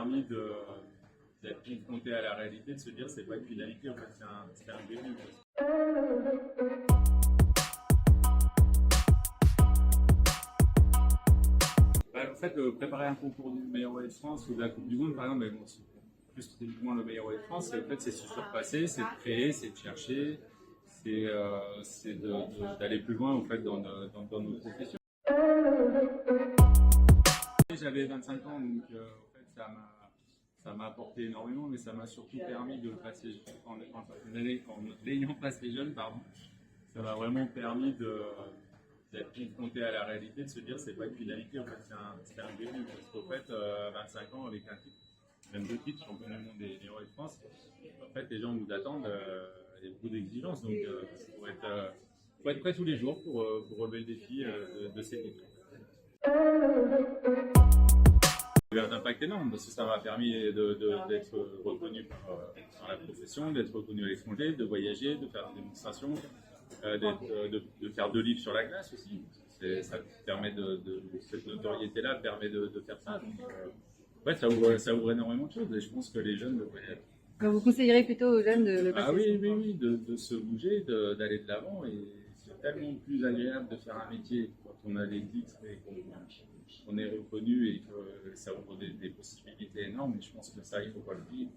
permis d'être confronté à la réalité, de se dire c'est pas une finalité, en fait c'est un début. En fait, préparer un concours du meilleur volley de France ou de la Coupe du Monde, par exemple, mais bon, c'est plus typiquement le meilleur volley de France, en fait, c'est se surpasser, c'est de créer, c'est de chercher, c'est d'aller plus loin en fait, dans nos professions. J'avais 25 ans, donc en fait, ça m'a apporté énormément, mais ça m'a surtout permis de passer, en l'ayant passé jeune, pardon, ça m'a vraiment permis d'être confronté à la réalité, de se dire c'est pas une finalité, en fait c'est un début. Parce qu'en fait, à 25 ans, avec un titre, même deux titres, championnat du monde des héros de France, en fait les gens vous attendent, il y a beaucoup d'exigences, donc faut être prêt tous les jours pour relever le défi de ces titres. Il y a eu un impact énorme parce que ça m'a permis d'être reconnu par la profession, d'être reconnu à l'étranger, de voyager, de faire des démonstrations, de faire 2 livres sur la glace aussi. Ça permet cette notoriété-là permet de faire ça. Donc, ouais, ça ouvre énormément de choses et je pense que les jeunes devraient. Donc vous conseillerez plutôt aux jeunes de le passer? Ah oui, de se bouger, d'aller de l'avant, et c'est tellement plus agréable de faire un métier quand on a des titres et qu'on est reconnu et que ça ouvre des possibilités énormes, et je pense que ça, il ne faut pas le vivre.